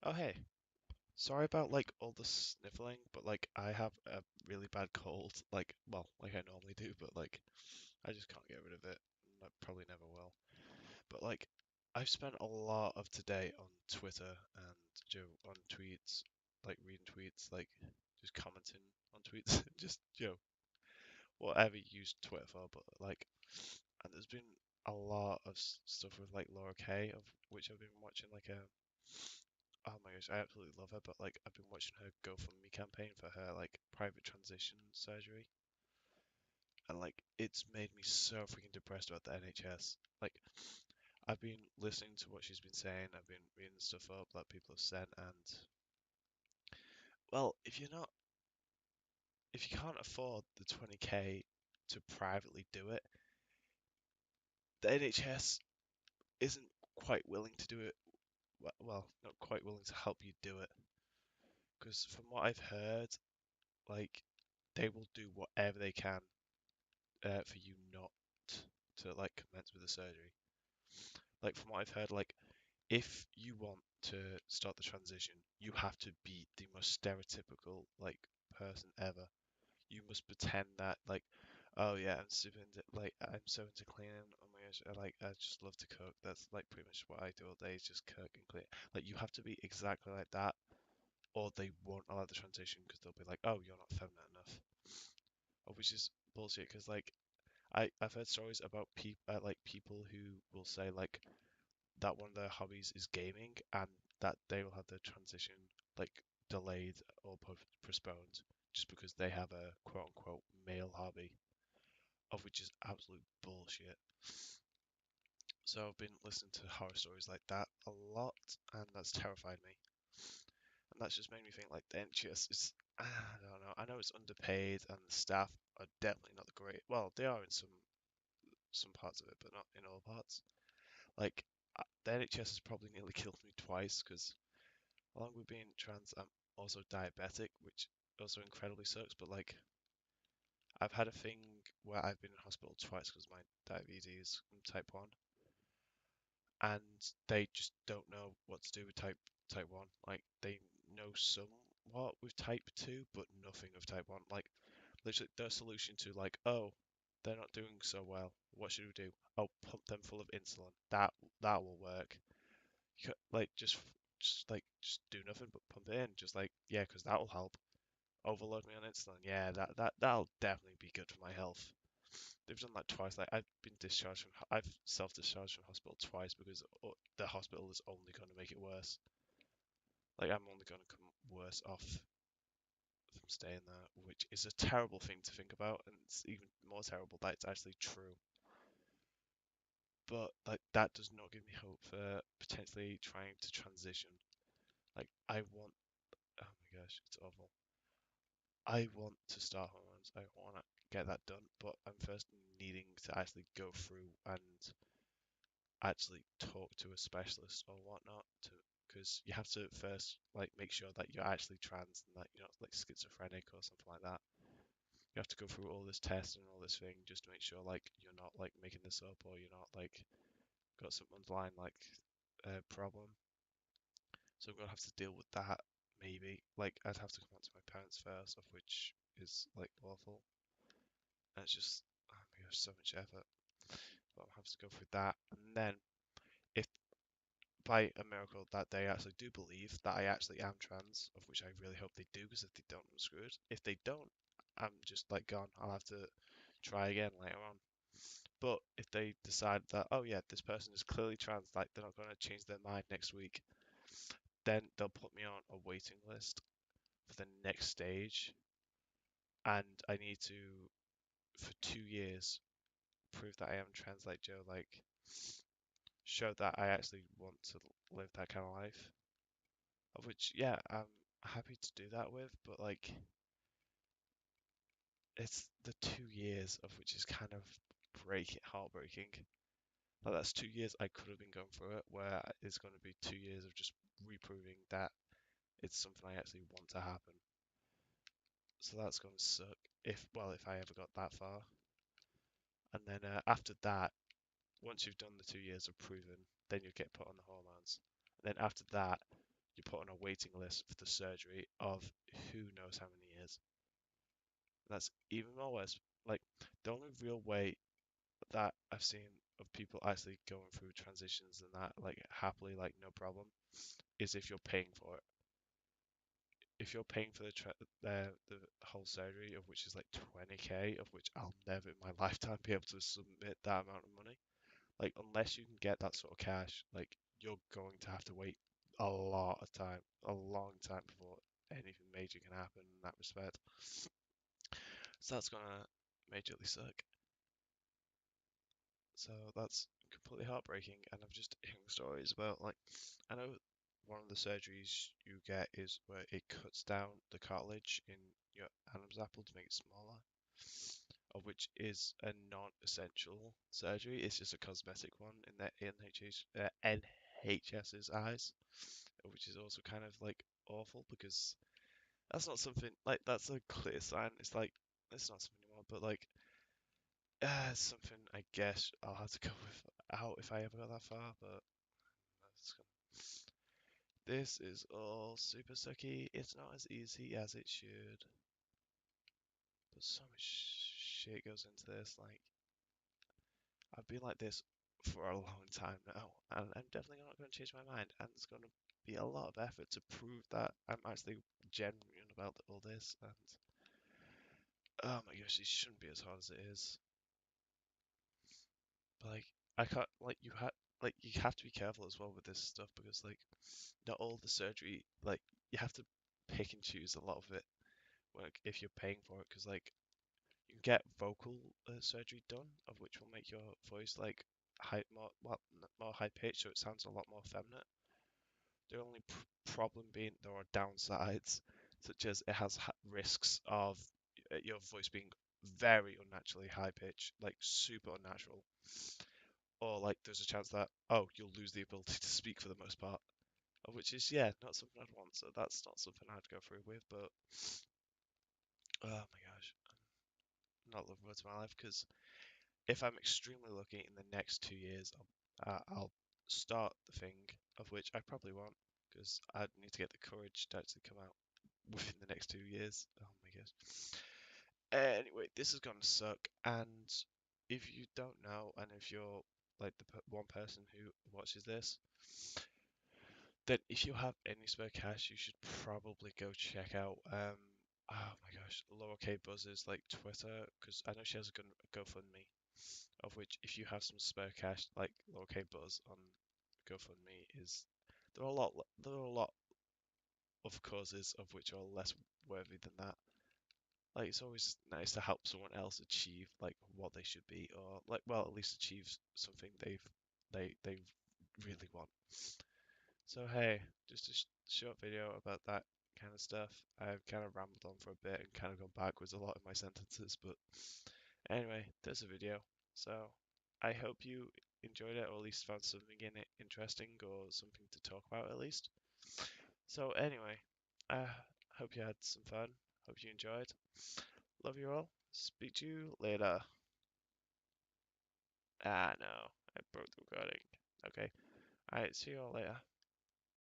Oh hey, sorry about like all the sniffling, but like I have a really bad cold. Like, well, like I normally do, but like I just can't get rid of it. I probably never will. But like I've spent a lot of today on Twitter and on tweets, like reading tweets, like just commenting on tweets, just whatever you use Twitter for. But like, and there's been a lot of stuff with like Laura Kay, of which I've been watching like a oh my gosh, I absolutely love her, but like I've been watching her GoFundMe campaign for her like private transition surgery, and like it's made me so freaking depressed about the NHS. Like I've been listening to what she's been saying, I've been reading stuff up that people have said, and well, if you can't afford the 20k to privately do it, the NHS isn't quite willing to do it. Well, not quite willing to help you do it, because from what I've heard, like they will do whatever they can for you not to like commence with the surgery. Like from what I've heard, like if you want to start the transition, you have to be the most stereotypical like person ever. You must pretend that like, oh yeah, I'm so into cleaning. Oh my gosh, I just love to cook. That's like pretty much what I do all day is just cook and clean. Like you have to be exactly like that, or they won't allow the transition because they'll be like, oh, you're not feminine enough, which is bullshit. Because like I've heard stories about people who will say like that one of their hobbies is gaming and that they will have their transition like delayed or postponed just because they have a quote unquote male hobby, of which is absolute bullshit. So I've been listening to horror stories like that a lot, and that's terrified me. And that's just made me think like the NHS is, I don't know. I know it's underpaid and the staff are definitely not the great. Well, they are in some parts of it, but not in all parts. Like the NHS has probably nearly killed me twice because along with being trans, I'm also diabetic, which also incredibly sucks. But like I've had a thing where I've been in hospital twice because my diabetes, I'm type 1, and they just don't know what to do with type 1. Like they know somewhat with type 2, but nothing of type 1. Like literally their solution to like, oh, they're not doing so well. What should we do? Oh, pump them full of insulin. That will work. Like just do nothing but pump it in. Just like yeah, because that will help. Overload me on insulin. Yeah, that'll definitely be good for my health. They've done that twice. Like I've self-discharged from hospital twice because the hospital is only going to make it worse. Like I'm only going to come worse off from staying there, which is a terrible thing to think about, and it's even more terrible that it's actually true. But like that does not give me hope for potentially trying to transition. Like I want, oh my gosh, it's awful. I want to start hormones. I want to get that done, but I'm first needing to actually go through and actually talk to a specialist or whatnot to because you have to first like make sure that you're actually trans and that you're not like schizophrenic or something like that. You have to go through all this test and all this thing just to make sure like you're not like making this up or you're not like got some underlying like problem. So I'm gonna have to deal with that maybe. Like I'd have to come out to my parents first, of which is like awful. And it's just oh my gosh, so much effort. But I'll have to go through that. And then if by a miracle that they actually do believe that I actually am trans, of which I really hope they do, because if they don't, I'm screwed. If they don't, I'm just like gone. I'll have to try again later on. But if they decide that, oh yeah, this person is clearly trans, like they're not going to change their mind next week, then they'll put me on a waiting list for the next stage, and I need to, for 2 years, prove that I am trans like Joe, like show that I actually want to live that kind of life. Of which, yeah, I'm happy to do that with, but like it's the 2 years of which is kind of heartbreaking. Like that's 2 years I could have been going through it, where it's going to be 2 years of just reproving that it's something I actually want to happen. So that's going to suck if I ever got that far. And then after that, once you've done the 2 years of proving, then you get put on the hormones. And then after that, you put on a waiting list for the surgery of who knows how many years. That's even more worse. Like the only real way that I've seen of people actually going through transitions and that like happily, like no problem, is if you're paying for it. If you're paying for the whole surgery, of which is like 20k, of which I'll never in my lifetime be able to submit that amount of money. Like unless you can get that sort of cash, like you're going to have to wait a lot of time, a long time before anything major can happen in that respect. So that's gonna majorly suck. So that's completely heartbreaking. And I'm just hearing stories about like I know one of the surgeries you get is where it cuts down the cartilage in your Adam's apple to make it smaller, of which is a non-essential surgery. It's just a cosmetic one in the NHS's eyes, which is also kind of like awful because that's not something like that's a clear sign. It's like it's not something anymore, but like something I guess I'll have to go with out if I ever got that far. But that's this is all super sucky. It's not as easy as it should, but so much shit goes into this. Like I've been like this for a long time now, and I'm definitely not going to change my mind. And it's going to be a lot of effort to prove that I'm actually genuine about all this. And oh my gosh, it shouldn't be as hard as it is. But like I can't like you have to be careful as well with this stuff because like not all the surgery like you have to pick and choose a lot of it like if you're paying for it because like you can get vocal surgery done of which will make your voice like more high pitched so it sounds a lot more feminine. The only problem being there are downsides such as it has risks of your voice being very unnaturally high pitched like super unnatural or like there's a chance that you'll lose the ability to speak for the most part, which is yeah not something I'd want. So that's not something I'd go through with. But oh my gosh, I'm not looking forward to my life because if I'm extremely lucky in the next 2 years, I'll start the thing of which I probably won't because I need to get the courage to actually come out within the next 2 years. Oh my gosh. Anyway, this is gonna suck, and if you don't know, and if you're like the one person who watches this, then if you have any spare cash, you should probably go check out oh my gosh, Lower K Buzz's like Twitter because I know she has a good GoFundMe. Of which, if you have some spare cash, like Lower K Buzz on GoFundMe, is there are a lot of causes of which are less worthy than that. Like it's always nice to help someone else achieve like what they should be, or like well at least achieve something they really want. So hey, just a short video about that kind of stuff. I've kind of rambled on for a bit and kind of gone backwards a lot in my sentences, but anyway, there's a video. So I hope you enjoyed it or at least found something in it interesting or something to talk about at least. So anyway, I hope you had some fun. Hope you enjoyed. Love you all. Speak to you later. Ah no, I broke the recording. Okay. Alright, see you all later.